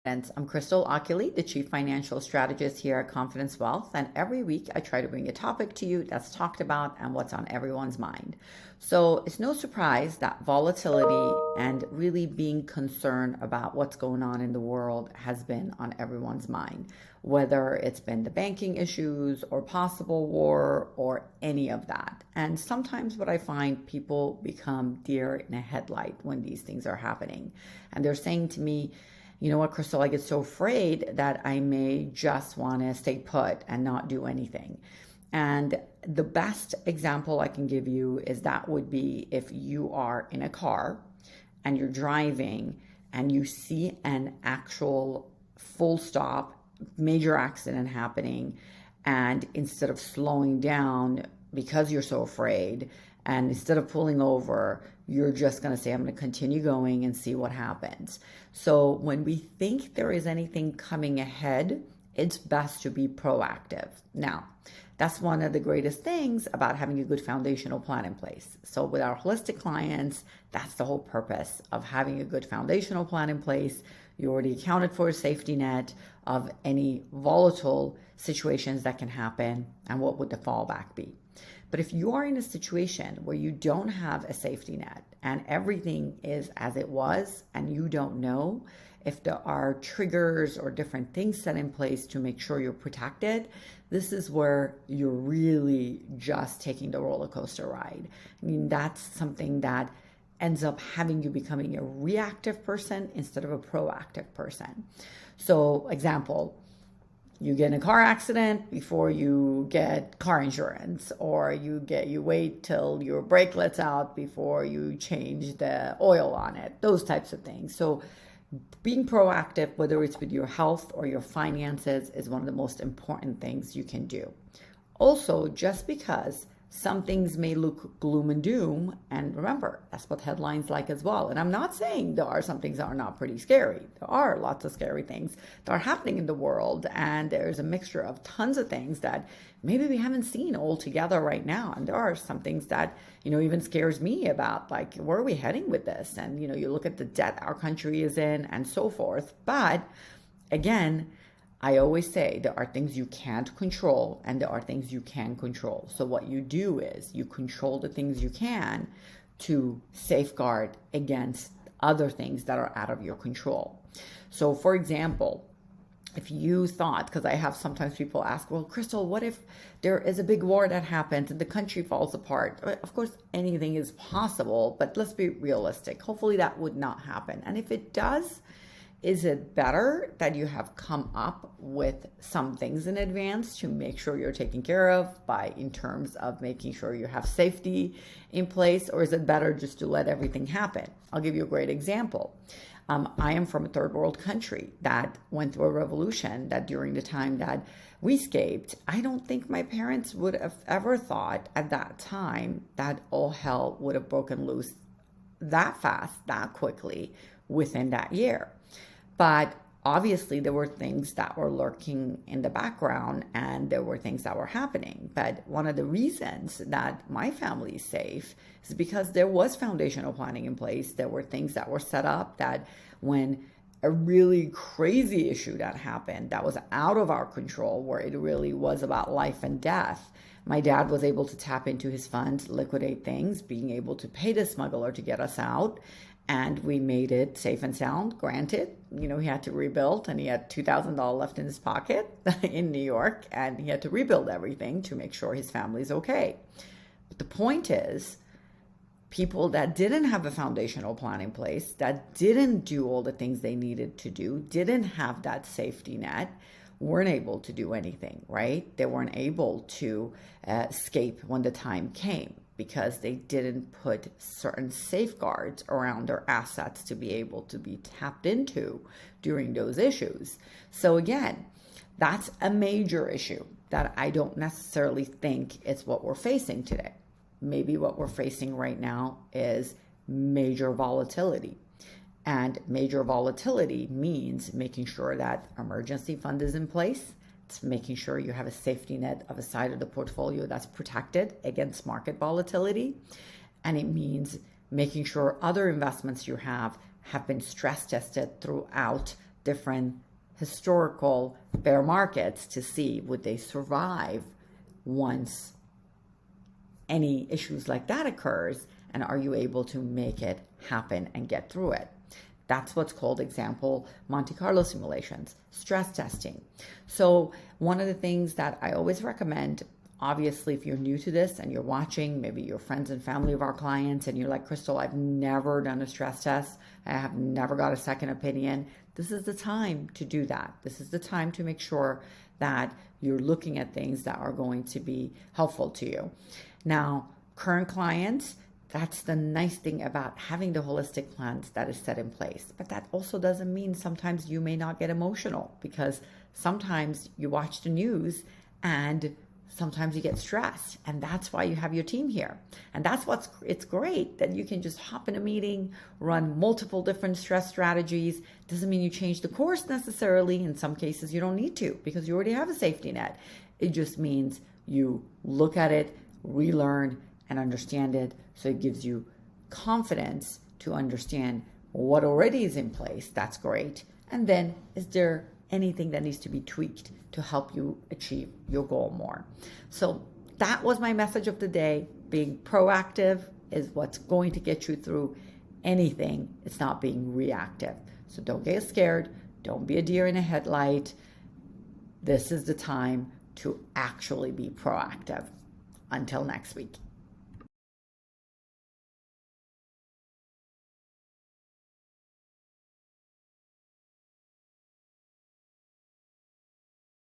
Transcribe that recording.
I'm Crystal Akili, the Chief Financial Strategist here at Confidence Wealth, and every week I try to bring a topic to you that's talked about and what's on everyone's mind. So it's no surprise that volatility and really being concerned about what's going on in the world has been on everyone's mind, whether it's been the banking issues or possible war or any of that. And sometimes what I find, people become deer in a headlight when these things are happening. And they're saying to me, you know what, Crystal, I get so afraid that I may just want to stay put and not do anything. And the best example I can give you is that would be if you are in a car and you're driving and you see an actual full stop, major accident happening, and instead of slowing down because you're so afraid, and instead of pulling over, you're just going to say, I'm going to continue going and see what happens. So when we think there is anything coming ahead, it's best to be proactive. Now, that's one of the greatest things about having a good foundational plan in place. So with our holistic clients, that's the whole purpose of having a good foundational plan in place. You already accounted for a safety net of any volatile situations that can happen, and what would the fallback be. But if you are in a situation where you don't have a safety net and everything is as it was and you don't know if there are triggers or different things set in place to make sure you're protected, this is where you're really just taking the roller coaster ride. I mean, that's something that ends up having you becoming a reactive person instead of a proactive person. So, example, you get in a car accident before you get car insurance, or you wait till your brake lets out before you change the oil on it, those types of things. So being proactive, whether it's with your health or your finances, is one of the most important things you can do. Also, just because some things may look gloom and doom, and remember, that's what headlines like as well. And I'm not saying there are some things that are not pretty scary. There are lots of scary things that are happening in the world, and there's a mixture of tons of things that maybe we haven't seen all together right now. And there are some things that, even scares me about, like, where are we heading with this? And, you look at the debt our country is in and so forth. But again, I always say there are things you can't control and there are things you can control. So what you do is you control the things you can to safeguard against other things that are out of your control. So for example, if you thought, because I have sometimes people ask, well, Crystal, what if there is a big war that happens and the country falls apart? Of course, anything is possible, but let's be realistic. Hopefully that would not happen. And if it does, is it better that you have come up with some things in advance to make sure you're taken care of in terms of making sure you have safety in place, or is it better just to let everything happen? I'll give you a great example. I am from a third world country that went through a revolution that during the time that we escaped, I don't think my parents would have ever thought at that time that all hell would have broken loose that fast, that quickly within that year. But obviously there were things that were lurking in the background and there were things that were happening. But one of the reasons that my family is safe is because there was foundational planning in place. There were things that were set up that when a really crazy issue that happened that was out of our control, where it really was about life and death, my dad was able to tap into his funds, liquidate things, being able to pay the smuggler to get us out. And we made it safe and sound. Granted, he had to rebuild, and he had $2,000 left in his pocket in New York, and he had to rebuild everything to make sure his family's okay. But the point is, people that didn't have a foundational plan in place, that didn't do all the things they needed to do, didn't have that safety net, weren't able to do anything, right? They weren't able to escape when the time came, because they didn't put certain safeguards around their assets to be able to be tapped into during those issues. So again, that's a major issue that I don't necessarily think it's what we're facing today. Maybe what we're facing right now is major volatility. And major volatility means making sure that emergency fund is in place. It's making sure you have a safety net of a side of the portfolio that's protected against market volatility. And it means making sure other investments you have been stress tested throughout different historical bear markets to see would they survive once any issues like that occurs, and are you able to make it happen and get through it? That's what's called example Monte Carlo simulations, stress testing. So one of the things that I always recommend, obviously, if you're new to this and you're watching, maybe you're friends and family of our clients and you're like, Crystal, I've never done a stress test. I have never got a second opinion. This is the time to do that. This is the time to make sure that you're looking at things that are going to be helpful to you. Now, current clients, that's the nice thing about having the holistic plans that is set in place. But that also doesn't mean sometimes you may not get emotional, because sometimes you watch the news and sometimes you get stressed, and that's why you have your team here. And that's it's great that you can just hop in a meeting, run multiple different stress strategies. Doesn't mean you change the course necessarily. In some cases, you don't need to, because you already have a safety net. It just means you look at it, relearn, and understand it. So it gives you confidence to understand what already is in place. That's great. And then, is there anything that needs to be tweaked to help you achieve your goal more? So that was my message of the day. Being proactive is what's going to get you through anything. It's not being reactive. So don't get scared. Don't be a deer in a headlight. This is the time to actually be proactive. Until next week.